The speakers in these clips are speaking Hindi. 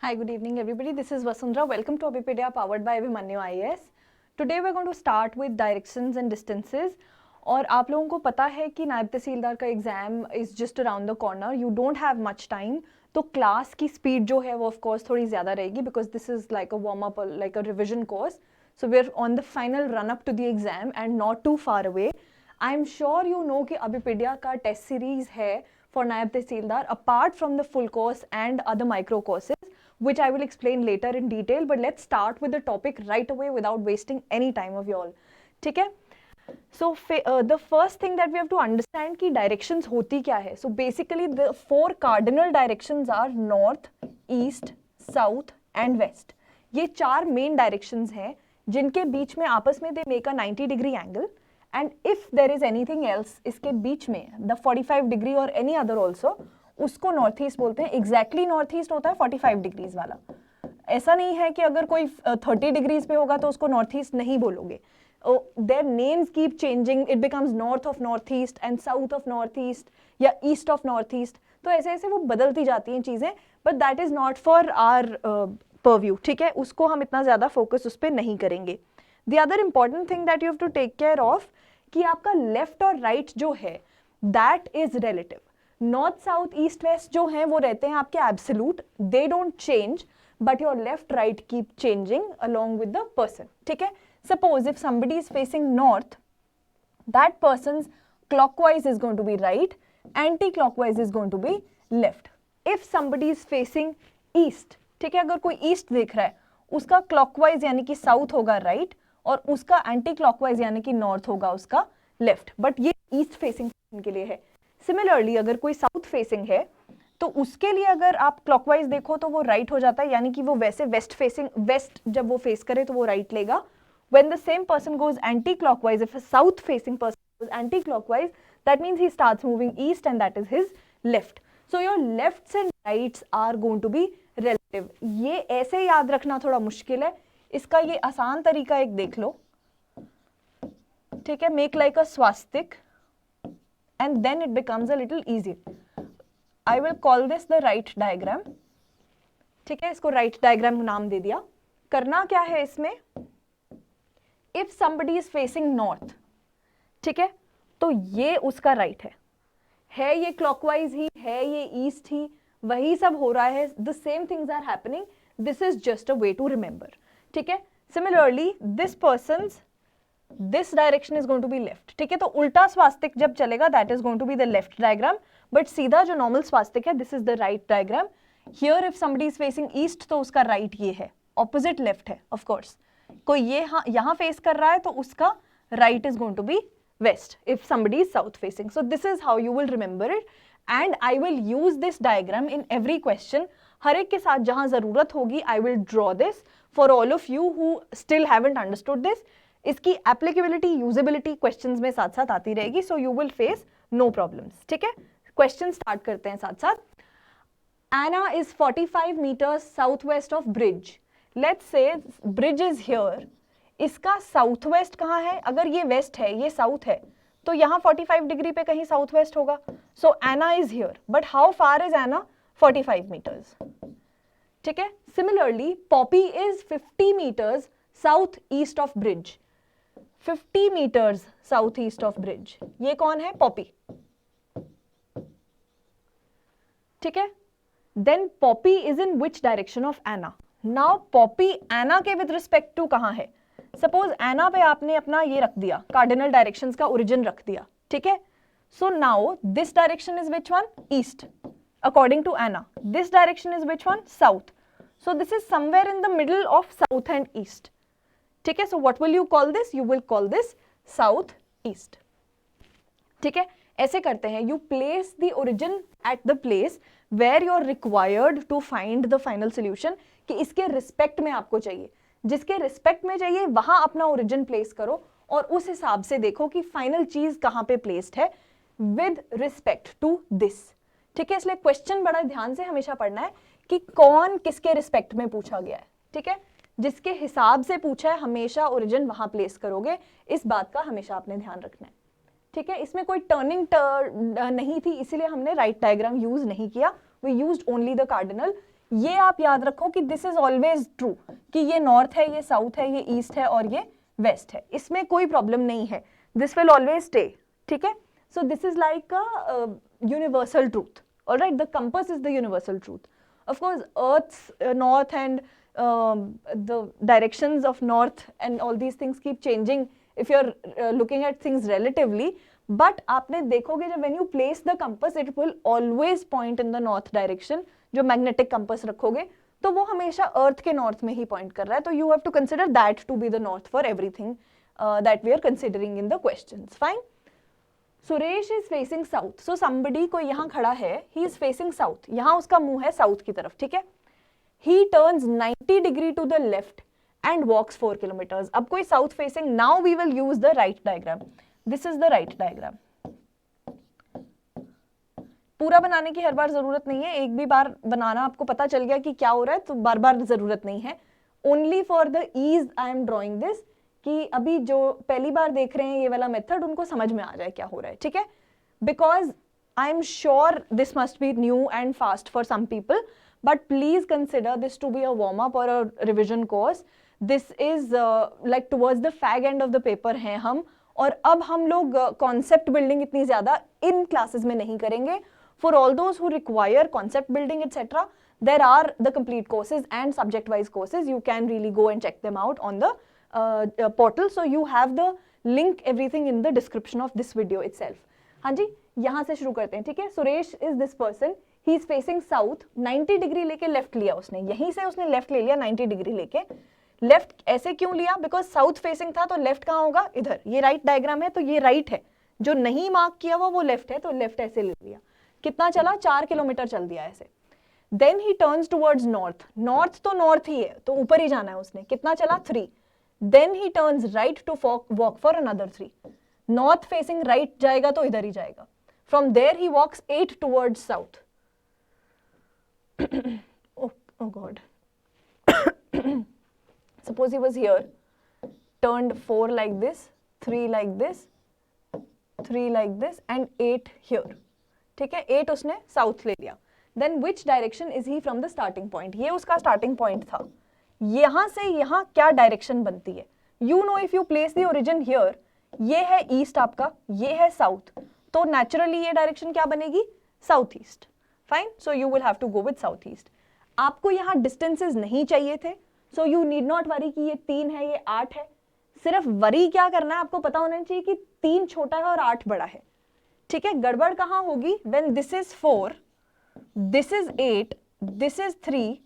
Hi, good evening everybody. This is Vasundhara. Welcome to Abipedia powered by Abhimanyu IAS. Today we are going to start with directions and distances. और आप लोगों को पता है कि नायब तहसीलदार का exam is just around the corner, you don't have much time, तो क्लास की स्पीड जो है वो ऑफ कोर्स थोड़ी ज़्यादा रहेगी because this is like a warm up, like a revision course. So we are on the final run up to the exam and not too far away. I am sure you know कि अबिपेडिया का टेस्ट सीरीज है for Naib Tehsildar apart from the full course and other micro courses, which I will explain later in detail, but let's start with the topic right away without wasting any time of y'all. ठीक है? So the first thing that we have to understand कि directions होती क्या है. So basically the four cardinal directions are north, east, south and west. ये चार main directions हैं जिनके बीच में आपस में they make a 90 degree angle, and if there is anything else इसके बीच में the 45 degree or any other also, उसको नॉर्थ ईस्ट बोलते हैं. एग्जैक्टली नॉर्थ ईस्ट होता है 45 डिग्रीज वाला. ऐसा नहीं है कि अगर कोई 30 डिग्रीज पे होगा तो उसको नॉर्थ ईस्ट नहीं बोलोगे. Their names keep changing, it becomes north of north east and south of north east या ईस्ट ऑफ नॉर्थ ईस्ट, तो ऐसे ऐसे वो बदलती जाती हैं चीज़ें, but that is not for our purview. ठीक है, उसको हम इतना ज़्यादा फोकस उस पर नहीं करेंगे. The other important thing that you have to take care of कि आपका लेफ्ट और राइट जो है that is relative. North south east west जो हैं वो रहते हैं आपके absolute, they don't change, but your left right keep changing along with the person. ठीक है, suppose if somebody is facing north, that person clockwise is going to be right, anti clockwise is going to be left. If somebody is facing east, ठीक है, अगर कोई ईस्ट देख रहा है उसका क्लॉकवाइज यानी कि साउथ होगा राइट, और उसका एंटी क्लॉकवाइज यानी कि नॉर्थ होगा उसका लेफ्ट. बट ये ईस्ट फेसिंग के लिए है. सिमिलरली अगर कोई साउथ फेसिंग है तो उसके लिए अगर आप क्लॉकवाइज देखो तो वो राइट हो जाता है, यानी कि वो वैसे वेस्ट फेसिंग, वेस्ट जब वो फेस करे तो वो राइट लेगा. When the same person goes anti clockwise, if a south facing person goes anti clockwise, that means he starts moving east and that is his left. So your lefts and rights are going to be relative. ये ऐसे याद रखना थोड़ा मुश्किल है, इसका ये आसान तरीका एक देख लो. ठीक है, make like a swastika and then it becomes a little easier. I will call this the right diagram. ठीक है, इसको right diagram नाम दे दिया. करना क्या है इसमें, if somebody is facing north, ठीक है, तो ये उसका right है ये clockwise ही है, ये east ही, वही सब हो रहा है, the same things are happening. This is just a way to remember. ठीक है, similarly this person's this direction is going to be left. ठीक है, तो उल्टा स्वास्तिक जब चलेगा that is going to be the left diagram, but सीधा जो normal स्वास्तिक है this is the right diagram. Here if somebody is facing east तो उसका right ये है, opposite left है of course. कोई ये यहाँ face कर रहा है तो उसका right is going to be west if somebody is south facing. So this is how you will remember it, and I will use this diagram in every question. हर एक के साथ जहाँ ज़रूरत होगी I will draw this for all of you who still haven't understood this. इसकी एप्लीकेबिलिटी, यूजेबिलिटी क्वेश्चंस में साथ साथ आती रहेगी, so you will face no problems. ठीक है, क्वेश्चन स्टार्ट करते हैं साथ साथ. Anna is 45 metres south west of bridge. Let's say bridge is here, इसका साउथ वेस्ट कहाँ है, अगर ये वेस्ट है ये साउथ है तो यहाँ 45 डिग्री पे कहीं साउथ वेस्ट होगा. So Anna is here, but how far is Anna, 45 metres. ठीक है, similarly Poppy is 50 metres south east of bridge. 50 meters south east of bridge, ये कौन है, पॉपी. ठीक है, then Poppy is in which direction of Anna. Now Poppy Anna के विद रिस्पेक्ट टू कहां है. सपोज एना पे आपने अपना ये रख दिया, कार्डिनल डायरेक्शंस का ओरिजिन रख दिया. ठीक है, so now this direction is which one, east according to Ana. This direction is which one, south. So this is somewhere in the middle of south and east. ठीक है, so what will you call this, you will call this south east. ठीक है, ऐसे करते हैं, you place the origin at the place where you are required to find the final solution, कि इसके रिस्पेक्ट में आपको चाहिए, जिसके रिस्पेक्ट में चाहिए वहां अपना ओरिजिन प्लेस करो और उस हिसाब से देखो कि फाइनल चीज कहां पे प्लेस्ड है विद रिस्पेक्ट टू दिस. ठीक है, इसलिए क्वेश्चन बड़ा ध्यान से हमेशा पढ़ना है कि कौन किसके रिस्पेक्ट में पूछा गया है. ठीक है, जिसके हिसाब से पूछा है हमेशा ओरिजिन वहां प्लेस करोगे, इस बात का हमेशा आपने ध्यान रखना है. ठीक है, इसमें कोई टर्निंग नहीं थी, इसीलिए हमने राइट डायग्राम यूज नहीं किया, we used only the cardinal. ये आप याद रखो कि दिस इज ऑलवेज ट्रू, कि ये नॉर्थ है, ये साउथ है, ये ईस्ट है और ये वेस्ट है, इसमें कोई प्रॉब्लम नहीं है, दिस विल ऑलवेज स्टे, ठीक है. So this is like a universal truth. Alright, the compass is the universal truth. Of course earth's north and the directions of north and all these things keep changing if you're looking at things relatively, but आपने देखोगे जब when you place the compass it will always point in the north direction. जो magnetic compass रखोगे तो वो हमेशा अर्थ के नॉर्थ में ही पॉइंट कर रहा है, तो you have to consider that to be the north for everything that we are considering in the questions. Fine. Suresh is facing south. So somebody कोई यहाँ खड़ा है, ही इज फेसिंग साउथ, यहाँ उसका मुंह है साउथ की तरफ, ठीक है. He turns 90 degree to the left and walks 4 kilometers. अब कोई south facing, now we will use the right diagram. This is the right diagram. पूरा बनाने की हर बार जरूरत नहीं है, एक भी बार बनाना आपको पता चल गया कि क्या हो रहा है तो बार बार जरूरत नहीं है. Only for the ease I am drawing this, कि अभी जो पहली बार देख रहे हैं ये वाला मेथड उनको समझ में आ जाए क्या हो रहा है, ठीक है. Because I am sure this must be new and fast for some people. But please consider this to be a warm up or a revision course. This is like towards the fag end of the paper हैं हम, और अब हम लोग concept building इतनी ज़्यादा इन classes में नहीं करेंगे. For all those who require concept building etc., there are the complete courses and subject wise courses. You can really go and check them out on the portal. So you have the link everything in the description of this video itself. हाँ जी, यहाँ से शुरू करते हैं, ठीक है. Suresh is this person. He is facing south. 90 degree लेके लेफ्ट लिया उसने, यहीं से उसने लेफ्ट ले लिया 90 डिग्री लेके. लेफ्ट ऐसे क्यों लिया? बिकॉज साउथ फेसिंग था तो लेफ्ट कहाँ होगा? इधर. ये राइट डायग्राम है तो ये राइट है, जो नहीं मार्क किया हुआ वो लेफ्ट है, तो लेफ्ट ऐसे ले लिया. कितना चला? 4 किलोमीटर चल दिया ऐसे. Then he turns towards north. North तो नॉर्थ ही है तो ऊपर ही जाना है उसने. कितना चला? 3. Then he turns right to walk for another 3. North facing right जाएगा तो इधर ही जाएगा. From there he walks 8 towards south. oh god. Suppose he was here, turned 4 like this, 3 like this, 3 like this and 8 here. ठीक है, 8 उसने साउथ ले लिया. Then which direction is he from the starting point? ये उसका starting point था. यहाँ से यहाँ क्या डायरेक्शन बनती है? You know if you place the origin here, ये है ईस्ट आपका, ये है साउथ, तो नेचुरली ये डायरेक्शन क्या बनेगी? South east. Fine. So you will have to go with south east. आपको यहाँ डिस्टेंसेस नहीं चाहिए थे, so you need not worry कि ये 3 है, ये 8 है. सिर्फ वरी क्या करना है, आपको पता होना चाहिए कि 3 छोटा है और 8 बड़ा है, ठीक है. गड़बड़ कहाँ होगी? When this is 4, this is 8, this is 3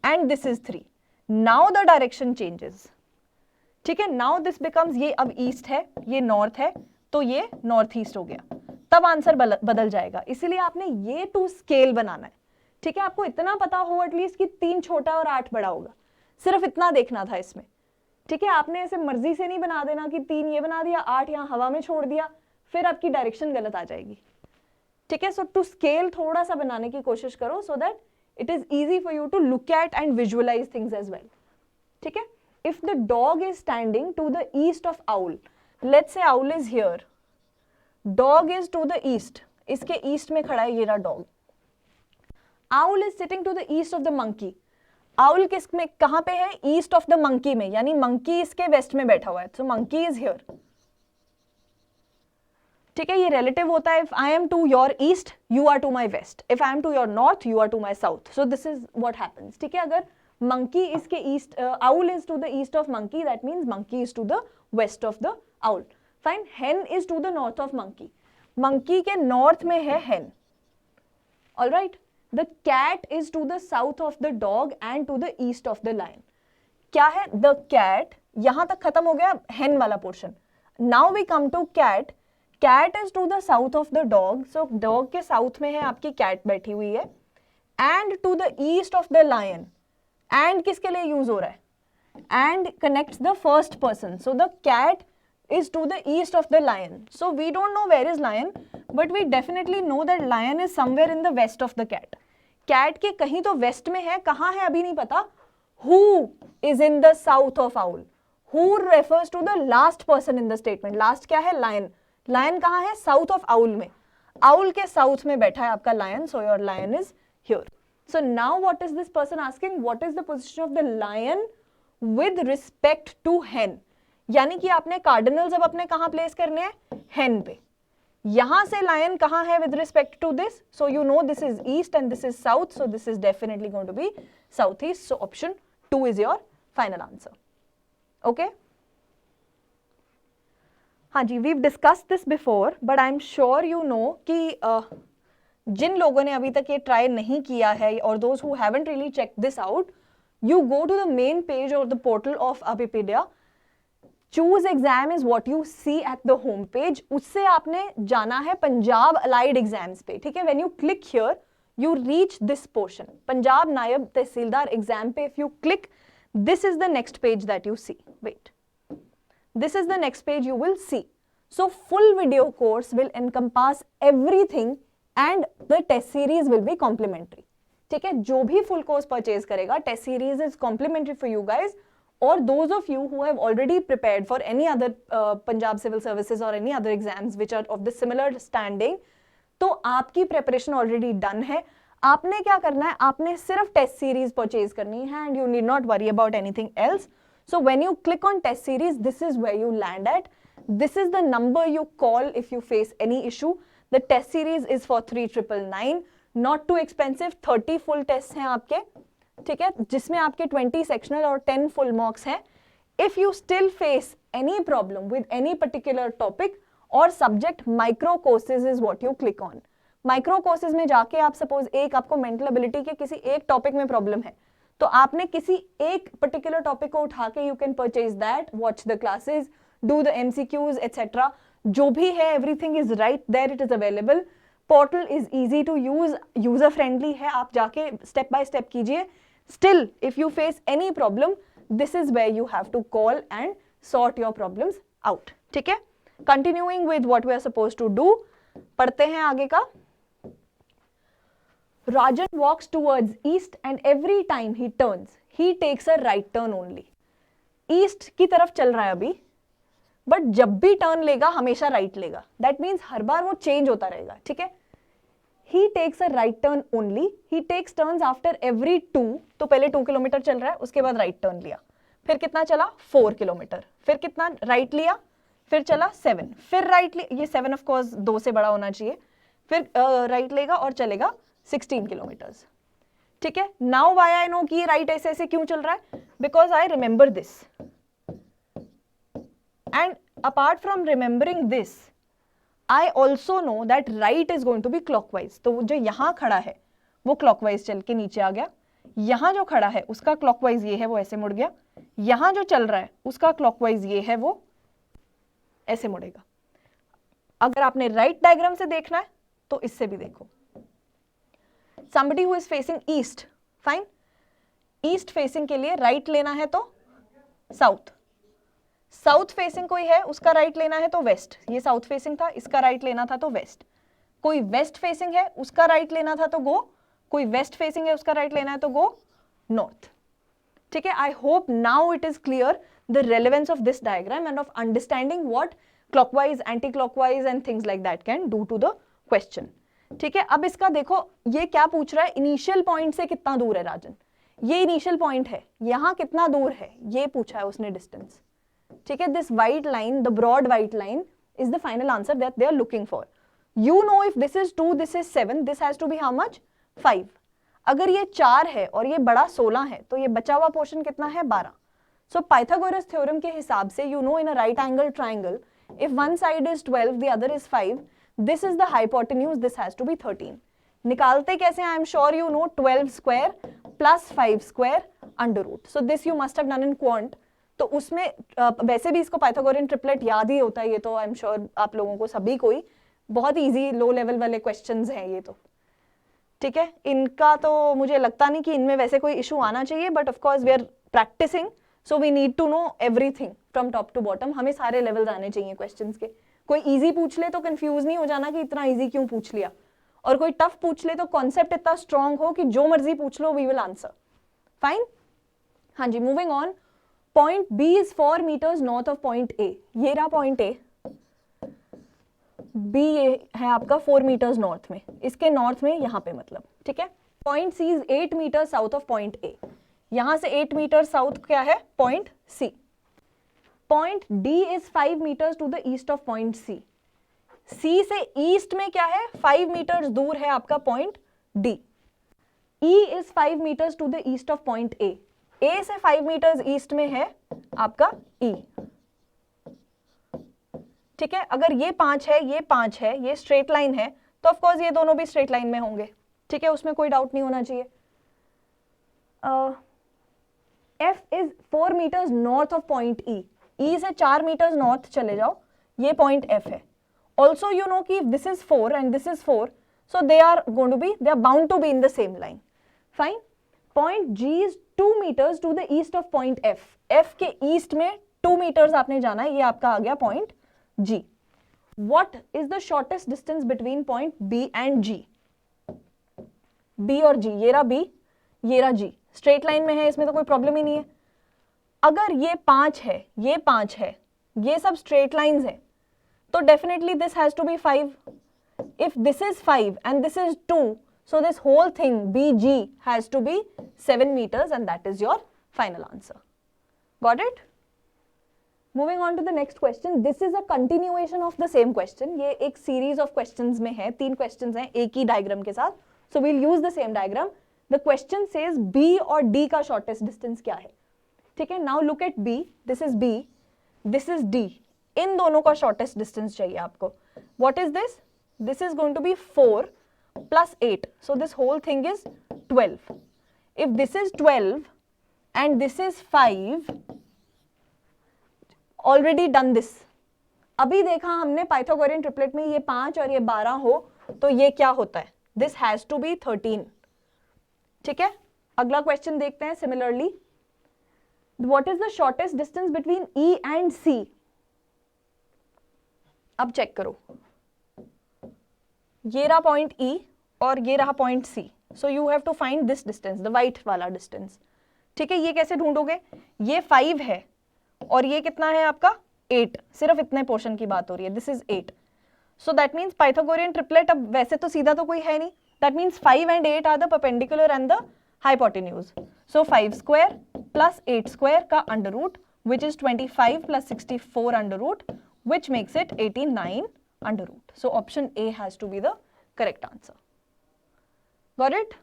and this is 3. Now the direction changes, ठीक है. नाउ दिस बिकम्स, ये अब ईस्ट है, ये नॉर्थ है, तो ये नॉर्थ ईस्ट हो गया, तब आंसर बदल जाएगा. इसीलिए आपने ये टू स्केल बनाना है, ठीक है. आपको इतना पता हो एटलीस्ट कि 3 छोटा और 8 बड़ा होगा, सिर्फ इतना देखना था इसमें, ठीक है. आपने ऐसे मर्जी से नहीं बना देना कि 3 ये बना दिया, 8 यहाँ हवा में छोड़ दिया, फिर आपकी डायरेक्शन गलत आ जाएगी, ठीक है. सो टू स्केल थोड़ा सा बनाने की कोशिश करो, so that it is easy for you to look at and visualize things as well, ठीक है. If the dog is standing to the east of owl, let's say owl is here, dog is to the east, इसके ईस्ट में खड़ा है ये रहा dog. Owl is sitting to the east of the monkey. Owl किस में, कहां पे है? ईस्ट ऑफ द मंकी में, यानी मंकी इसके वेस्ट में बैठा हुआ है, सो मंकी इज हियर, ठीक है. ये रिलेटिव होता है. If I am to your east, you are to my west. If I am to your north, you are to my south. So this is what happens, ठीक है. अगर मंकी इसके east, owl is to the east of monkey, that means monkey is to the west of the owl. Fine. hen is to the north of monkey. monkey के नॉर्थ में है hen. All right. The cat is to the south of the dog and to the east of the lion. क्या है? The cat. यहां तक खत्म हो गया hen वाला portion. Now we come to cat. Cat is to the south of the dog. So dog के साउथ में है आपकी cat बैठी हुई है. And to the east of the lion. And किसके लिए यूज हो रहा है? And connects the first person. So the cat is to the east of the lion. So we don't know where is lion, but we definitely know that lion is somewhere in the west of the cat. Cat के कहीं तो west में है, कहाँ है अभी नहीं पता. Who is in the south of owl? Who refers to the last person in the statement. Last क्या है? Lion. Lion कहाँ है? South of owl में. Owl के south में बैठा है आपका lion, so your lion is here. So now what is this person asking? What is the position of the lion with respect to hen? यानी कि आपने कार्डिनल्स अब अपने कहां प्लेस करने हैं? hen पे. यहां से lion कहां है with respect to this? So you know this is east and this is south, so this is definitely going to be southeast. So option 2 is your final answer. Okay? हाँ जी, we've discussed this before, but I'm sure you know कि जिन लोगों ने अभी तक ये ट्राई नहीं किया है और those who haven't really checked this out, you go to the main page or the portal of Abipedia. Choose exam is what you see at the home page. उससे आपने जाना है पंजाब अलाइड एग्जाम्स पे. ठीक है, when you click here, you reach this portion. Punjab नायब तहसीलदार एग्जाम पे if you click, this is the next page that you see. Wait. This is the next page you will see. So full video course will encompass everything and the test series will be complimentary. ठीक है, जो भी full course purchase करेगा, test series is complimentary for you guys. Or those of you who have already prepared for any other Punjab Civil Services or any other exams which are of the similar standing, तो आपकी preparation already done है. आपने क्या करना है? आपने सिर्फ test series purchase करनी है and you need not worry about anything else. So when you click on test series, this is where you land at. This is the number you call if you face any issue. The test series is for 3999, not too expensive. 30 full tests हैं आपके, ठीक है, जिसमें आपके 20 sectional और 10 full marks हैं. If you still face any problem with any particular topic or subject, micro courses is what you click on. Micro courses में जाके आप suppose एक आपको mental ability के किसी एक topic में problem है, तो आपने किसी एक particular topic को उठा के you can purchase that, watch the classes, do the MCQs, etc. जो भी है everything is right there, it is available. Portal is easy to use, user friendly है, आप जाके step by step कीजिए. Still, if you face any problem, this is where you have to call and sort your problems out. ठीक है? Continuing with what we are supposed to do, पढ़ते हैं आगे का. Rajan walks towards east and every time he turns, he takes a right turn only. East की तरफ चल रहा है अभी, but जब भी turn लेगा हमेशा right लेगा. That means हर बार वो change होता रहेगा, ठीक है? He takes a right turn only. He takes turns after every 2. तो पहले 2 किलोमीटर चल रहा है, उसके बाद right turn लिया. फिर कितना चला? 4 किलोमीटर. फिर कितना right लिया? फिर चला 7. फिर right लिया, ये 7 of course 2 से बड़ा होना चाहिए. फिर right लेगा और चलेगा 16 किलोमीटर्स. ठीक है? Now why I know कि ये right ऐसे ऐसे क्यों चल रहा है? Because I remember this. And apart from remembering this, I also know that right is going to be clockwise. तो जो यहाँ खड़ा है वो clockwise चल के नीचे आ गया. यहाँ जो खड़ा है उसका clockwise ये है, वो ऐसे मुड़ गया. यहाँ जो चल रहा है उसका clockwise ये है, वो ऐसे मुड़ेगा. अगर आपने right diagram से देखना है तो इससे भी देखो. Somebody who is facing east, fine. East facing के लिए right लेना है तो south. साउथ फेसिंग कोई है, उसका राइट लेना है तो वेस्ट. ये साउथ फेसिंग था, इसका राइट लेना था तो वेस्ट. कोई वेस्ट फेसिंग है, उसका राइट लेना था तो गो. कोई वेस्ट फेसिंग है, उसका राइट लेना है तो गो नॉर्थ. ठीक है? I hope now it is clear the relevance of this diagram and of understanding what clockwise, anti clockwise and things like that can do to the question. ठीक है? अब इसका देखो, ये क्या पूछ रहा है? इनिशियल पॉइंट से कितना दूर है राजन? ये इनिशियल पॉइंट है, यहाँ कितना दूर है ये पूछा है उसने, डिस्टेंस. ठीक है? This white line, the broad white line is the final answer that they are looking for. You know if this is 2, this is 7, this has to be how much? 5. अगर ये 4 है और ये बड़ा 16 है तो ये बचा हुआ पोर्शन कितना है? 12. सो पाइथागोरस थ्योरम के हिसाब से you know in a right angle triangle, if one side is 12 the other is 5, this is the hypotenuse, this has to be 13. निकालते कैसे? I am sure you know 12 square plus 5 square under root. So this you must have done in quant. तो उसमें वैसे भी इसको पाइथागोरियन ट्रिपलेट याद ही होता है, ये तो आई एम श्योर आप लोगों को सभी कोई. बहुत इजी लो लेवल वाले क्वेश्चंस हैं ये तो. ठीक है? इनका तो मुझे लगता नहीं कि इनमें वैसे कोई इशू आना चाहिए, but of course we are practising, so we need to know everything from top to bottom. हमें सारे लेवल्स आने चाहिए क्वेश्चंस के. कोई इजी पूछ ले तो कंफ्यूज नहीं हो जाना कि इतना इजी क्यों पूछ लिया, और कोई टफ पूछ ले तो कॉन्सेप्ट इतना स्ट्रॉन्ग हो कि जो मर्जी पूछ लो वी विल आंसर. फाइन? हाँ जी, moving on. Point B is 4 meters north of point A. ये रहा पॉइंट A. B ये है आपका 4 meters नॉर्थ में, इसके नॉर्थ में यहाँ पे मतलब. ठीक है? Point C is 8 metre south of point A. यहां से 8 मीटर साउथ क्या है? Point C. Point D is 5 metres to the east of point C. C से ईस्ट में क्या है? 5 मीटर्स दूर है आपका point D. E is 5 metres to the east of point A. A से 5 मीटर्स ईस्ट में है आपका ई। ठीक है, अगर ये 5 है, ये 5 है, ये स्ट्रेट लाइन है, तो ऑफ कोर्स ये दोनों भी स्ट्रेट लाइन में होंगे। ठीक है, उसमें कोई डाउट नहीं होना चाहिए। F is 4 metres north of point E. E से 4 मीटर्स नॉर्थ चले जाओ, ये पॉइंट एफ है। ऑल्सो यू नो कि this is 4 and this is 4, so they are bound to be in the same line. Fine. Point G is 2 meters to the east of point F. F के east में 2 meters आपने जाना है, ये आपका आ गया point G. What is the shortest distance between point B and G? B और G, ये रहा B, ये रहा G. Straight line में है, इसमें तो कोई problem ही नहीं है। अगर ये 5 है, ये 5 है, ये सब straight lines है, तो definitely this has to be 5. If this is 5 and this is 2, so this whole thing BG has to be 7 meters and that is your final answer. Got it? Moving on to the next question. This is a continuation of the same question. ये एक series of questions में है, 3 questions हैं एक ही diagram के साथ. So we'll use the same diagram. The question says B और D का shortest distance क्या है? ठीक है, now look at B. This is B. This is D. इन दोनों का shortest distance चाहिए आपको. What is this? This is going to be 4 plus 8. So this whole thing is 12. If this is 12 and this is 5, already done this. अभी देखा हमने पाइथागोरियन ट्रिपलेट में ये 5 और ये 12 हो तो ये क्या होता है? This has to be 13. ठीक है, अगला क्वेश्चन देखते हैं similarly. What is the shortest distance between E and C? अब चेक करो, ये रहा पॉइंट E और ये रहा point C. So you have to find this distance, the white वाला डिस्टेंस. ठीक है, ये कैसे ढूंढोगे? ये 5 है और ये कितना है आपका? 8. सिर्फ इतने पोर्शन की बात हो रही है. This is 8. So that means Pythagorean triplet, अब वैसे तो सीधा तो कोई है नहीं. That means 5 and 8 are the perpendicular and the hypotenuse. So 5 square plus 8 square का under root which is 25 plus 64 under root which makes it 89 under root. So option A has to be the correct answer. Got it?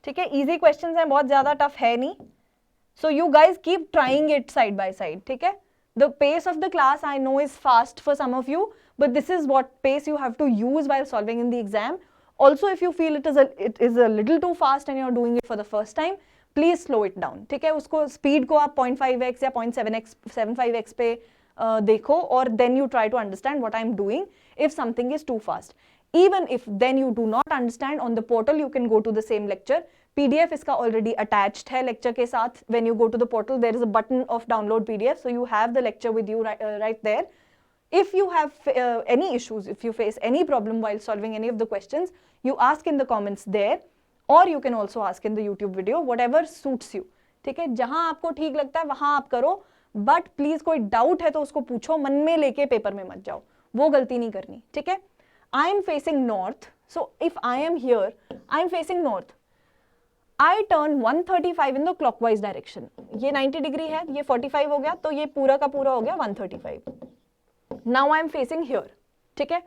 ठीक है, easy questions हैं, बहुत ज़्यादा tough है नहीं. So you guys keep trying it side by side. ठीक है? The pace of the class I know is fast for some of you, but this is what pace you have to use while solving in the exam. Also, if you feel it is a little too fast and you are doing it for the first time, please slow it down. ठीक है, उसको speed को आप 0.5x या 0.75x पे देखो और then you try to understand what I'm doing if something is too fast. Even if then you do not understand, on the portal you can go to the same lecture. PDF इसका already attached है lecture के साथ. When you go to the portal there is a button of download PDF, so you have the lecture with you right there. If you have any issues, if you face any problem while solving any of the questions, you ask in the comments there, or you can also ask in the YouTube video, whatever suits you. ठीक है, जहां आपको ठीक लगता है वहां आप करो, बट प्लीज कोई डाउट है तो उसको पूछो, मन में लेके पेपर में मत जाओ, वो गलती नहीं करनी. ठीक है, I am facing north, so if I am here, I am facing north, I turn 135 in the clockwise direction. ये 90 डिग्री है, ये 45 हो गया, तो ये पूरा का पूरा हो गया 135. Now I am facing here. ठीक है,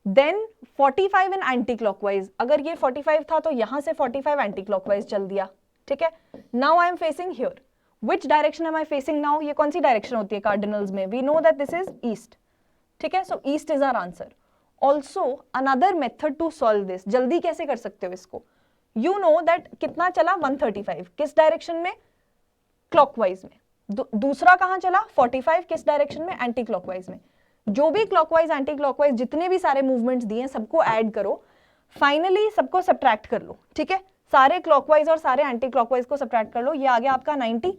देन 45 इन एंटी क्लॉकवाइज. अगर ये 45 था तो यहां से 45 एंटी क्लॉकवाइज चल दिया. ठीक है, now I am facing here. Which direction am I facing now? ये कौन सी डायरेक्शन होती है कार्डिनल्स में? We know that this is east. ठीक है, so east is our answer. Also another method to solve this. जल्दी कैसे कर सकते हो इसको? You know that कितना चला? 135. किस डायरेक्शन में? क्लॉकवाइज में. दूसरा कहाँ चला? 45 किस डायरेक्शन में? एंटी क्लॉकवाइज में. जो भी क्लॉकवाइज एंटी क्लॉकवाइज जितने भी सारे मूवमेंट्स दिए सबको ऐड करो, फाइनली सबको सब्ट्रैक्ट कर लो. ठीक है, सारे क्लॉकवाइज और सारे एंटी क्लॉकवाइज को सब्ट्रैक्ट कर लो, ये आ गया आपका 90.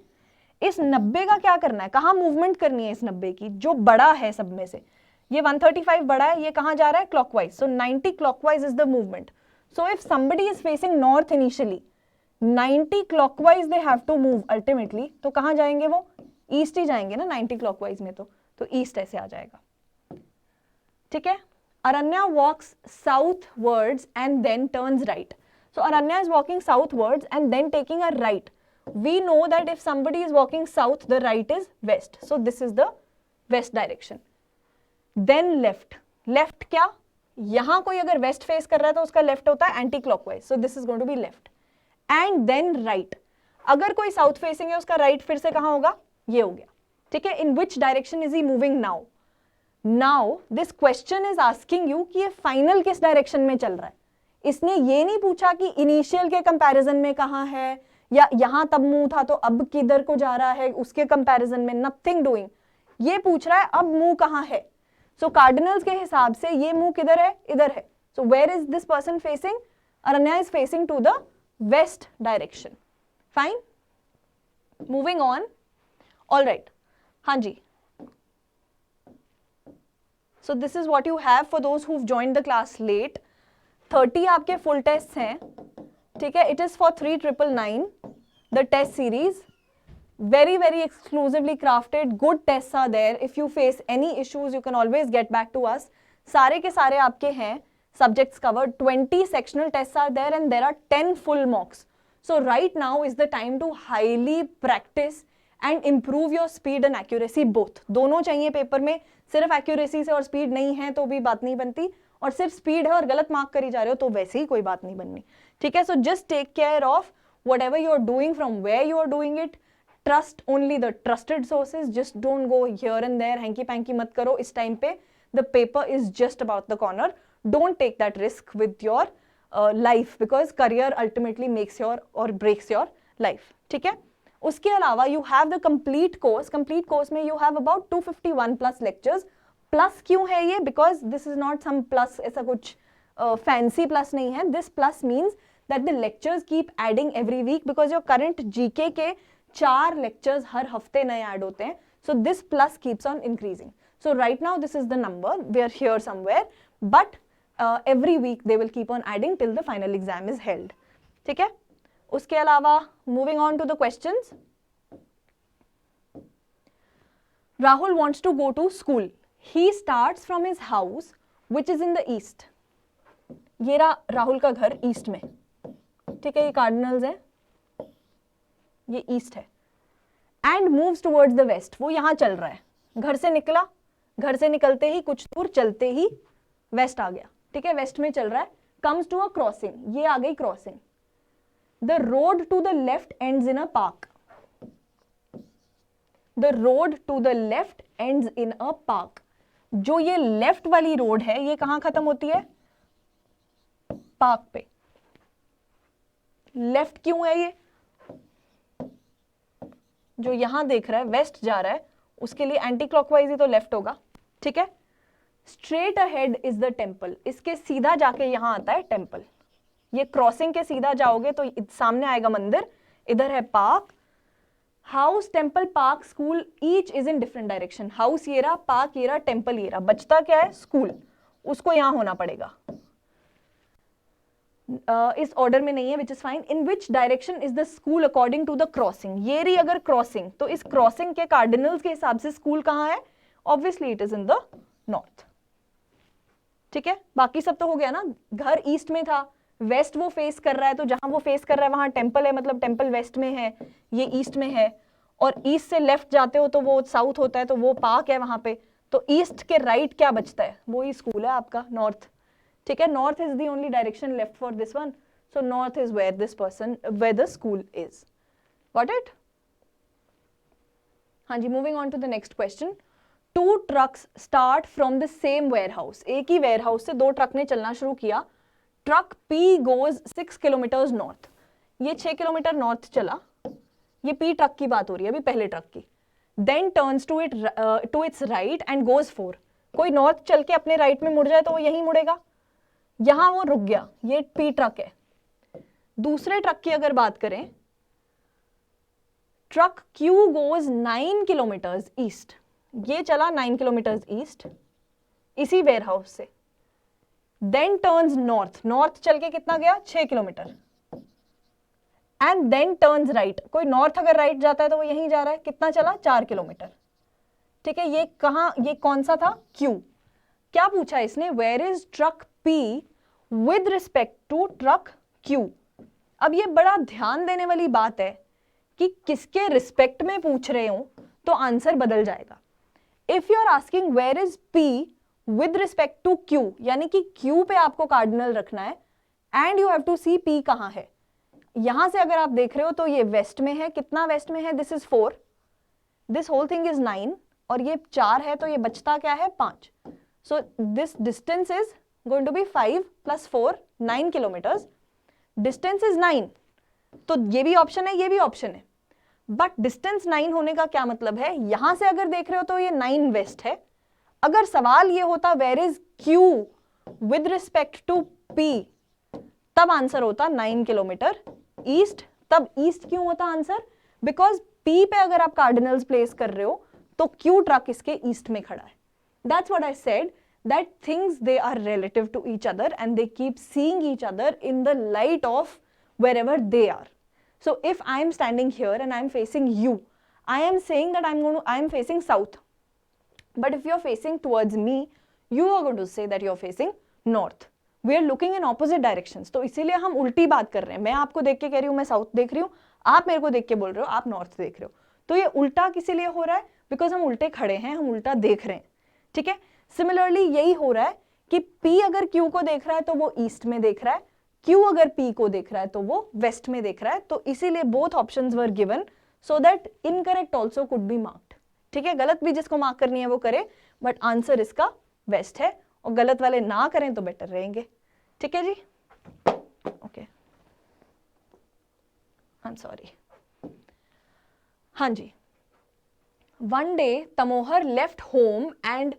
इस 90 का क्या करना है? कहाँ मूवमेंट करनी है इस 90 की? जो बड़ा है सब में से, ये 135 बड़ा है, ये कहाँ जा रहा है? Clockwise. So 90 clockwise is the movement. So if somebody is facing north initially, 90 clockwise they have to move ultimately, तो कहाँ जाएंगे वो? ईस्ट ही जाएंगे ना 90 क्लॉकवाइज में, तो ईस्ट ऐसे आ जाएगा. ठीक है, Aranya walks southwards and then turns right. So Aranya is walking southwards and then taking a right. We know that if somebody is walking south, the right is west. So this is the west direction. Then left. Left क्या? यहाँ कोई अगर west face कर रहा है तो उसका left होता है anti clockwise. So this is going to be left. And then right. अगर कोई south facing है उसका right फिर से कहाँ होगा? ये हो गया. ठीक है? In which direction is he moving now? Now this question is asking you कि ये final किस direction में चल रहा है. इसने ये नहीं पूछा कि इनिशियल के कंपैरिजन में कहाँ है या यहां तब मुंह था तो अब किधर को जा रहा है उसके कंपैरिजन में, नथिंग डूइंग. ये पूछ रहा है अब मुंह कहाँ है. सो कार्डिनल्स के हिसाब से ये मुंह किधर है? इधर है. So where is this person facing? Aranya is facing to the west direction. Fine, moving on. All right, हाँ जी. So this is what you have for those who joined the class late. 30 आपके फुल टेस्ट हैं. ठीक है, it is for 3999 the test series. very very exclusively crafted, good tests are there. If you face any issues you can always get back to us. सारे के सारे आपके हैं subjects covered. 20 sectional tests are there and there are 10 full mocks. So right now is the time to highly practice and improve your speed and accuracy both. दोनों चाहिए पेपर में. सिर्फ accuracy से और speed नहीं है तो भी बात नहीं बनती, और सिर्फ speed है और गलत मार्क करी जा रहे हो तो वैसे ही कोई बात नहीं बननी. ठीक है, so just take care of whatever you are doing, from where you are doing it. Trust only the trusted sources. Just don't go here and there. Hanky panky मत करो इस टाइम पे. The paper is just about the corner. Don't take that risk with your life because career ultimately makes your or breaks your life. ठीक है. उसके अलावा you have the complete course. Complete course में you have about 251 plus lectures. Plus क्यों है ये? Because this is not some plus, ऐसा कुछ fancy plus नहीं है. This plus means that the lectures keep adding every week because your current GK के 4 lectures हर हफ्ते नए ऐड होते हैं. So this plus keeps on increasing. So right now this is the number. We are here somewhere, but every week they will keep on adding till the final exam is held. ठीक है. उसके अलावा moving on to the questions. Rahul wants to go to school. He starts from his house, which is in the east. ये रहा राहुल का घर ईस्ट में. ठीक है, ये कार्डिनल्स है, ये ईस्ट है. And moves towards the west. वो यहां चल रहा है. घर से निकला, घर से निकलते ही कुछ दूर चलते ही वेस्ट आ गया. ठीक है, वेस्ट में चल रहा है. Comes to a crossing. ये आ गई crossing. The road to the left ends in a park. The road to the left ends in a park. जो ये लेफ्ट वाली रोड है ये कहां खत्म होती है? पार्क पे. लेफ्ट क्यों है? ये जो यहां देख रहा है वेस्ट जा रहा है उसके लिए एंटी क्लॉकवाइज ही तो लेफ्ट होगा. ठीक है. Straight ahead is the temple. इसके सीधा जाके यहां आता है टेम्पल. ये क्रॉसिंग के सीधा जाओगे तो सामने आएगा मंदिर. इधर है park. House, temple, park, school, each is in different direction. House ये रहा, पार्क ये रहा, टेम्पल ये रहा. बचता क्या है? स्कूल. उसको यहां होना पड़ेगा. इस ऑर्डर में नहीं है, which is fine. In which direction is the school according to the crossing. ये रही अगर क्रॉसिंग तो इस क्रॉसिंग के कार्डिनल्स के हिसाब से स्कूल कहाँ है? Obviously it is in the north. ठीक है, बाकी सब तो हो गया ना. घर ईस्ट में था, वेस्ट वो फेस कर रहा है, तो जहां वो फेस कर रहा है वहां टेम्पल है, मतलब टेम्पल वेस्ट में है, ये ईस्ट में है. और ईस्ट से लेफ्ट जाते हो तो वो साउथ होता है, तो वो पार्क है वहां पे. तो ईस्ट के राइट क्या बचता है? वो ही स्कूल है आपका, नॉर्थ. ठीक है, north is the only direction left for this one. So north is where this person, where the school is. Got it? हाँ जी, moving on to the next question. 2 trucks start from the same warehouse. एक ही वेयरहाउस से 2 ट्रक ने चलना शुरू किया. Truck P goes 6 kilometre north. ये 6 किलोमीटर नॉर्थ चला. ये P ट्रक की बात हो रही है अभी, पहले ट्रक की. Then turns to its right and goes 4. कोई नॉर्थ चल के अपने राइट में मुड़ जाए तो वो यहीं मुड़ेगा. यहां वो रुक गया. ये P ट्रक है. दूसरे ट्रक की अगर बात करें, truck Q goes 9 kilometres east. ये चला 9 किलोमीटर्स ईस्ट इसी वेयरहाउस से. Then turns north. नॉर्थ चल के कितना गया? 6 kilometre. And then turns right. कोई नॉर्थ अगर राइट जाता है तो वो यहीं जा रहा है. कितना चला? 4 किलोमीटर. ठीक है, ये कहां, ये कौन सा था? Q. क्या पूछा इसने? Where is truck P with respect to truck Q. अब ये बड़ा ध्यान देने वाली बात है कि किसके रिस्पेक्ट में पूछ रहे हो तो आंसर बदल जाएगा. If you are asking where is P with respect to Q, यानी कि Q पे आपको कार्डिनल रखना है and you have to see P कहाँ है. यहां से अगर आप देख रहे हो तो ये वेस्ट में है. कितना वेस्ट में है? This is 4, this whole thing is 9 और ये 4 है तो ये बचता क्या है? 5. So this distance is going to be 5 + 4 9 kilometres. Distance is 9, तो ये भी ऑप्शन है, ये भी ऑप्शन है. बट डिस्टेंस 9 होने का क्या मतलब है? यहां से अगर देख रहे हो तो ये 9 वेस्ट है. अगर सवाल ये होता where is Q with respect to P, तब आंसर होता 9 किलोमीटर ईस्ट. तब ईस्ट क्यों होता आंसर? बिकॉज P पे अगर आप कार्डिनल्स प्लेस कर रहे हो तो Q ट्रक इसके ईस्ट में खड़ा है. That's what I said, that things they are relative to each other and they keep seeing each other in the light of wherever they are. So if I am standing here and I am facing you, I am saying that I am facing south. But if you are facing towards me, you are going to say that you are facing north. We are looking in opposite directions. तो इसीलिए हम उल्टी बात कर रहे हैं. मैं आपको देख के कह रही हूँ मैं साउथ देख रही हूँ, आप मेरे को देख के बोल रहे हो आप नॉर्थ देख रहे हो. तो ये उल्टा किसी लिए हो रहा है? बिकॉज हम उल्टे खड़े हैं, हम उल्टा देख रहे हैं. ठीक है. सिमिलरली यही हो रहा है कि P अगर Q को देख रहा है तो वो ईस्ट में देख रहा है, Q अगर P को देख रहा है तो वो वेस्ट में देख रहा है. तो इसीलिए both options were given so that incorrect also could be marked. ठीक है. गलत भी जिसको मार्क करनी है वो करे, बट आंसर इसका वेस्ट है और गलत वाले ना करें तो बेटर रहेंगे. ठीक है जी. Okay, I am sorry. हाँ जी. One day Tamohar left home and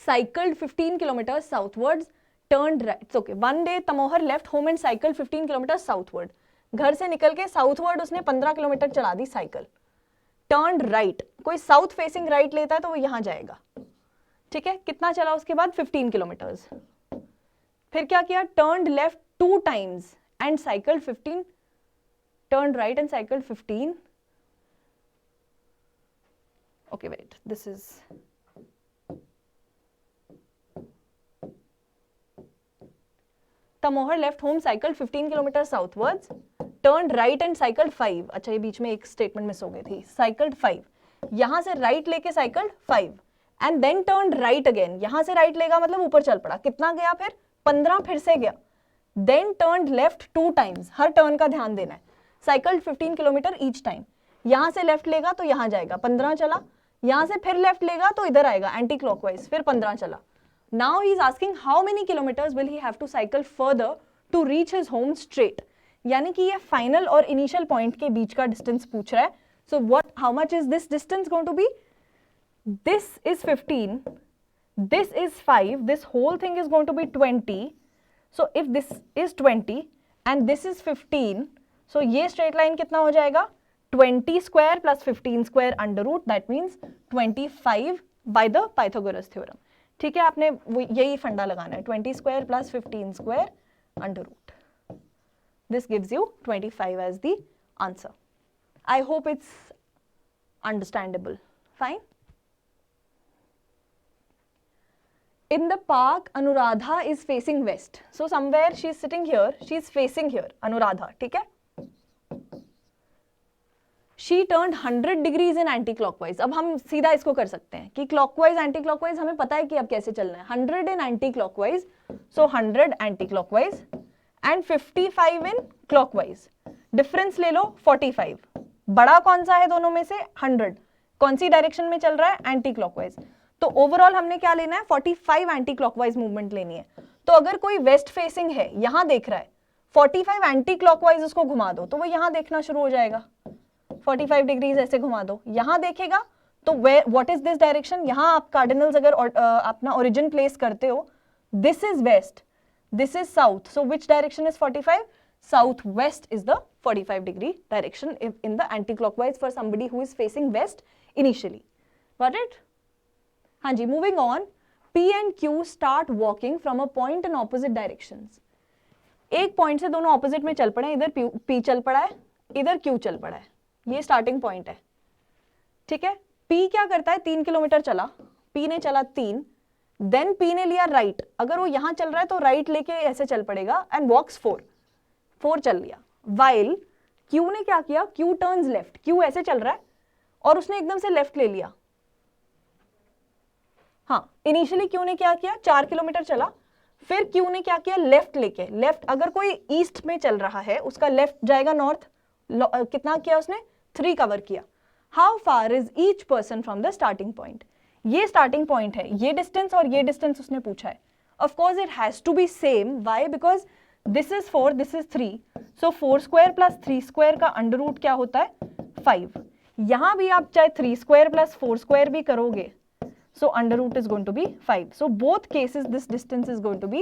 cycled 15 kilometers southwards, turned right. It's okay. One day तमोहर left home and cycled 15 kilometers southward. घर से निकल के साउथवर्ड उसने 15 किलोमीटर चला दी साइकिल. टर्न राइट, कोई साउथ फेसिंग राइट लेता है तो वो यहां जाएगा. ठीक है. कितना चला उसके बाद? 15 किलोमीटर्स. फिर क्या किया? Turn left 2 times and cycled 15. Turned right and cycled 15. Okay, wait. This is Tamohar left home cycle 15 kilometre southwards, turn right and cycle 5. अच्छा, ये बीच में एक स्टेटमेंट मिस हो गई थी. साइकिल 5, यहां से राइट लेके cycle 5 and then turn right again. यहां से राइट लेगा मतलब ऊपर चल पड़ा. कितना गया? फिर 15 फिर से गया. Then turn left 2 times. हर टर्न का ध्यान देना है. Cycle 15 kilometre each time. यहां से लेफ्ट लेगा तो यहां जाएगा, 15 चला. यहां से फिर लेफ्ट लेगा तो इधर आएगा एंटी क्लॉकवाइज, फिर 15 चला. Now he is asking how many kilometers will he have to cycle further to reach his home straight. यानी कि ये फाइनल और इनिशियल पॉइंट के बीच का डिस्टेंस पूछ रहा है. So what? How much is this distance going to be? This is 15. This is 5. This whole thing is going to be 20. So if this is 20 and this is 15, so ये straight line कितना हो जाएगा? 20 square plus 15 square under root. That means 25 by the Pythagoras theorem. ठीक है. आपने यही फंडा लगाना है. 20 square plus 15 square under root. This gives you 25 as the answer. I hope it's understandable. Fine. In the park, Anuradha is facing west. So somewhere she is sitting here. She is facing here. Anuradha. ठीक है. She turned 100 degrees in anti-clockwise. अब हम सीधा इसको कर सकते हैं कि clockwise anti-clockwise हमें पता है कि अब कैसे चलना है. 100 in anti-clockwise, so 100 anti-clockwise and 55 in clockwise. Difference ले लो 45. बड़ा कौन सा है दोनों में से? 100. कौन सी डायरेक्शन में चल रहा है? एंटी-क्लॉकवाइज. तो ओवरऑल हमने क्या लेना है? 45 एंटी-क्लॉकवाइज मूवमेंट लेनी है. तो अगर कोई वेस्ट फेसिंग है, यहां देख रहा है, 45 एंटी-क्लॉकवाइज उसको घुमा दो तो वो यहां देखना शुरू हो जाएगा. 45 डिग्रीज ऐसे घुमा दो, यहां देखेगा तो व्हाट इज दिस डायरेक्शन? यहां आप कार्डिनल्स अगर अपना ओरिजिन प्लेस करते हो, this is west, this is south, so which direction is 45? South west is the 45 degree direction in the anti-clockwise for somebody who is facing west initially. Got it? हाँ जी. Moving on, P and Q start walking from a point in opposite directions. एक पॉइंट से दोनों ऑपोजिट में चल पड़े. इधर P चल पड़ा है, इधर Q चल पड़ा है. ये स्टार्टिंग पॉइंट है. ठीक है. P क्या करता है? 3 किलोमीटर चला. P ने चला 3, देन P ने लिया राइट. अगर वो यहां चल रहा है तो राइट लेके ऐसे चल पड़ेगा एंड वॉक्स 4 चल लिया. वाइल Q ने क्या किया, Q टर्न्स लेफ्ट, Q ऐसे चल रहा है और उसने एकदम से लेफ्ट ले लिया। हाँ, इनिशियली Q ने क्या किया, 4 किलोमीटर चला, फिर Q ने क्या किया, लेफ्ट लेके, लेफ्ट अगर कोई ईस्ट में चल रहा है उसका लेफ्ट जाएगा नॉर्थ, कितना किया उसने, 3 कवर किया। How far is each person from the starting point, ये स्टार्टिंग पॉइंट है, ये डिस्टेंस और ये डिस्टेंस उसने पूछा है। Of course it has to be same, why, because this is 4, this is 3, so 4 square plus 3 square का अंडर रूट क्या होता है, 5। यहां भी आप चाहे 3 स्क्वायर प्लस 4 स्क्वायर भी करोगे, so under root is going to be 5. So both cases this distance is going to be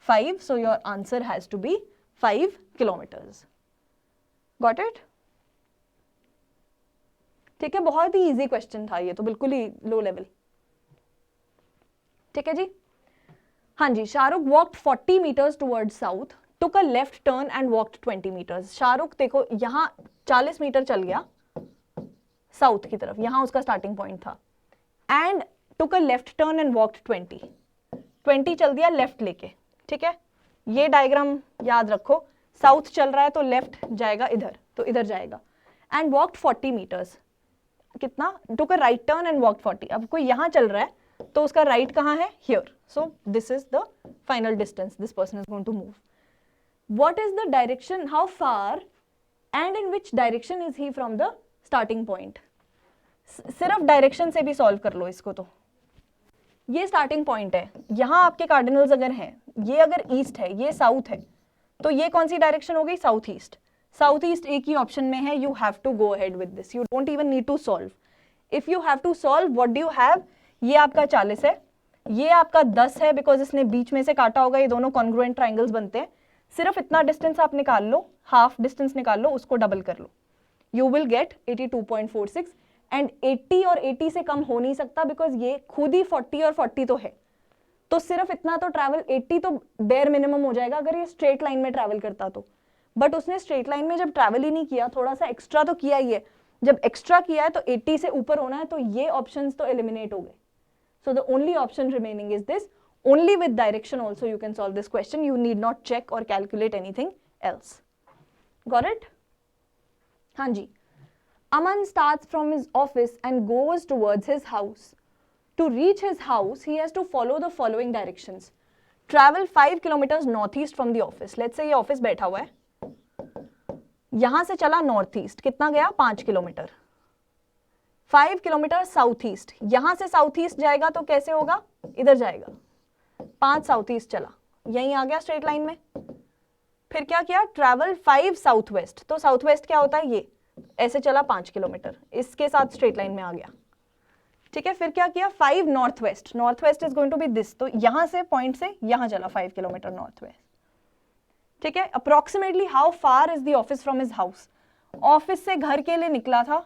5, so your answer has to be 5 kilometers. Got it? ठीक है, बहुत ही इजी क्वेश्चन था ये तो, बिल्कुल ही लो लेवल। ठीक है जी, हाँ जी। Shahrukh walked 40 metres toward south, took a left turn and walked 20 metres. Shahrukh देखो यहाँ 40 मीटर चल गया साउथ की तरफ, यहाँ उसका स्टार्टिंग पॉइंट था, and took a left turn and walked 20 चल दिया लेफ्ट लेके। ठीक है, ये डायग्राम याद रखो, साउथ चल रहा है तो लेफ्ट जाएगा इधर, तो इधर जाएगा, एंड वॉक्ड 40 मीटर्स, कितना, took a right turn and walked 40। अब कोई यहाँ चल रहा है तो उसका राइट कहाँ है, here, so this is the final distance this person is going to move. What is the direction, how far and in which direction is he from the starting point. सिर्फ डायरेक्शन से भी सॉल्व कर लो इसको। तो ये स्टार्टिंग पॉइंट है, यहाँ आपके कार्डिनल्स अगर हैं, ये अगर ईस्ट है, ये साउथ है, तो ये कौन सी डायरेक्शन हो गई, साउथ ईस्ट। साउथ ईस्ट एक ही ऑप्शन में है, you have to go ahead with this, you don't even need to solve. If you have to solve, what do you have, ये आपका 40 है, ये आपका 10 है, बिकॉज इसने बीच में से काटा होगा, ये दोनों कॉन्ग्रुएंट ट्राइंगल्स बनते हैं। सिर्फ इतना डिस्टेंस आप निकाल लो, हाफ डिस्टेंस निकाल लो, उसको डबल कर लो, यू विल गेट 82.46, एंड 80 और 80 से कम हो नहीं सकता, बिकॉज ये खुद ही 40 और 40 तो है, तो सिर्फ इतना तो ट्रैवल, 80 तो बेयर मिनिमम हो जाएगा अगर ये स्ट्रेट लाइन में ट्रैवल करता तो। बट उसने स्ट्रेट लाइन में जब ट्रैवल ही नहीं किया, थोड़ा सा एक्स्ट्रा तो किया ही है, जब एक्स्ट्रा किया है तो 80 से ऊपर होना है, तो ये ऑप्शंस तो एलिमिनेट हो गए। So the only option remaining is this, only with direction also you can solve this question, you need not check और calculate anything else. Got it? हाँ जी। Aman starts from his office and goes towards his house. To reach his house, he has to follow the following directions. Travel 5 kilometers northeast from the office. Let's say ये ऑफिस बैठा हुआ है, यहां से चला नॉर्थ ईस्ट, कितना गया, 5 किलोमीटर। 5 किलोमीटर साउथ ईस्ट, यहां से साउथ ईस्ट जाएगा तो कैसे होगा, इधर जाएगा, 5 साउथ ईस्ट चला, यहीं आ गया स्ट्रेट लाइन में। फिर क्या किया, ट्रैवल 5 साउथ वेस्ट, तो साउथ वेस्ट क्या होता है, ये ऐसे चला 5 किलोमीटर, इसके साथ स्ट्रेट लाइन में आ गया। ठीक है, फिर क्या किया, 5 north west, north west is going to be this, तो यहां से पॉइंट से यहां चला 5 किलोमीटर नॉर्थ वेस्ट। ठीक है, approximately how far is the office from his house, office से घर के लिए निकला था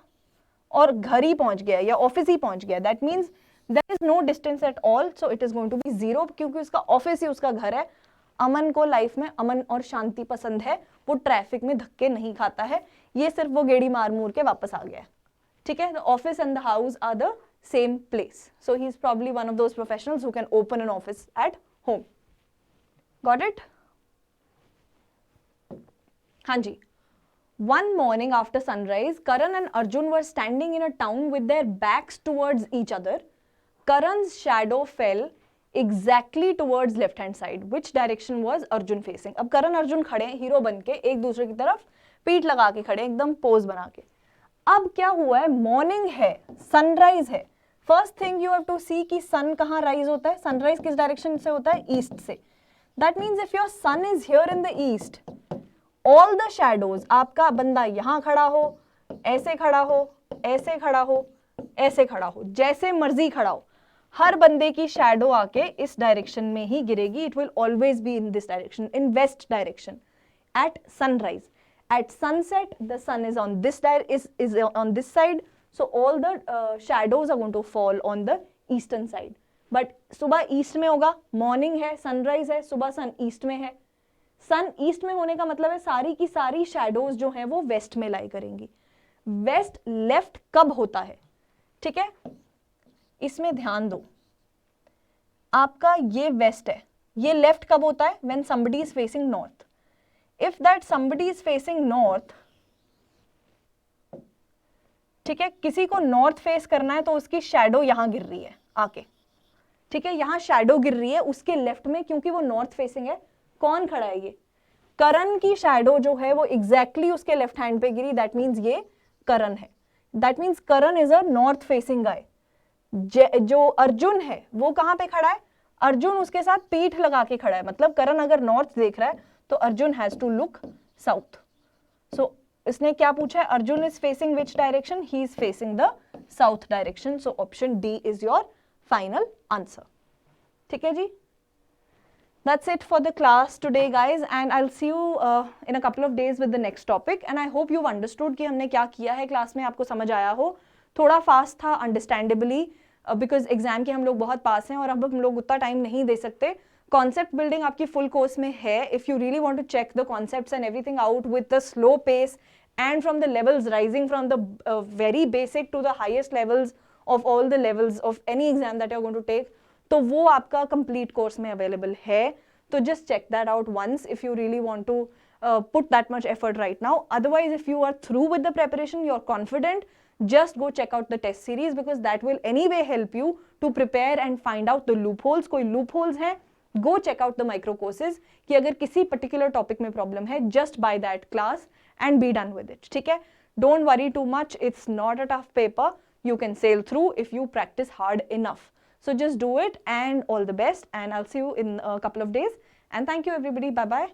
और घर ही पहुंच गया या ऑफिस ही पहुंच गया, that means there is no distance at all, so it is going to be 0, क्योंकि उसका ऑफिस ही उसका घर है। अमन को लाइफ में अमन और शांति पसंद है, वो ट्रैफिक में धक्के नहीं खाता है, ये सिर्फ वो गेड़ी मार मूर के वापस आ गया है। ठीक है, the office and the house are the same place, so he is probably one of those professionals who can open an office at home. Got it? हाँ जी। One morning after sunrise, Karan and Arjun were standing in a town with their backs towards each other. Karan's shadow fell exactly towards left hand side. Which direction was Arjun facing? अब करण अर्जुन खड़े हैं हीरो बन के, एक दूसरे की तरफ पीठ लगा के खड़े, एकदम पोज बना के। अब क्या हुआ है, मॉर्निंग है, सनराइज है। First thing you have to see कि सन कहाँ राइज होता है, सनराइज किस डायरेक्शन से होता है, ईस्ट से। That means if your son is here in the east, all the shadows, आपका बंदा यहां खड़ा हो, ऐसे खड़ा हो, ऐसे खड़ा हो, ऐसे खड़ा हो, जैसे मर्जी खड़ा हो, हर बंदे की शैडो आके इस डायरेक्शन में ही गिरेगी। It will always be in this direction, in west direction at sunrise. At sunset the sun is on this is on this side, so all the shadows are going to fall on the eastern side. But सुबह ईस्ट में होगा, मॉर्निंग है, सनराइज है, सुबह सन ईस्ट में है। सन ईस्ट में होने का मतलब है सारी की सारी शैडोज जो हैं वो वेस्ट में लाई करेंगी। वेस्ट लेफ्ट कब होता है, ठीक है, इसमें ध्यान दो। आपका ये वेस्ट है, ये लेफ्ट कब होता है, when somebody is facing north. If that somebody is facing north, ठीक है, किसी को नॉर्थ फेस करना है तो उसकी शैडो यहां गिर रही है आके, ठीक है, यहां शैडो गिर रही है उसके लेफ्ट में, क्योंकि वो नॉर्थ फेसिंग है। कौन खड़ा है? ये करण की शैडो जो है वो एग्जैक्टली उसके लेफ्ट हैंड पे गिरी, दैट मीन्स ये करण है, that means Karan is a north facing guy. जो अर्जुन है वो कहां पे खड़ा है? अर्जुन उसके साथ पीठ लगा के खड़ा है, मतलब करण अगर नॉर्थ देख रहा है तो Arjun has to look south. So इसने क्या पूछा है? Arjun is facing which direction? He is facing the south direction. So option D is your final answer. ठीक है जी, that's it for the class today guys, and I'll see you in a couple of days with the next topic, and I hope you've understood कि हमने क्या किया है क्लास में, आपको समझ आया हो। थोड़ा फास्ट था अंडरस्टैंडेबली, बिकॉज एग्जाम के हम लोग बहुत पास हैं और अब हम लोग उतना टाइम नहीं दे सकते। कॉन्सेप्ट बिल्डिंग आपकी फुल कोर्स में है, if you really want to check the concepts and everything out with the slow pace and from the levels rising from the very basic to the highest levels of all the levels of any exam that you're going to take, तो वो आपका कंप्लीट कोर्स में अवेलेबल है। तो just check that out once if you really want to put that much effort right now. Otherwise, if you are through with the preparation, you're confident, just go check out the test series because that will anyway help you to prepare and find out the loopholes. कोई loopholes हैं, go check out the micro courses कि अगर किसी particular topic में problem है, just buy that class and be done with it. ठीक है, don't worry too much, it's not a tough paper, you can sail through if you practice hard enough. So just do it, and all the best, and I'll see you in a couple of days, and thank you everybody, bye bye.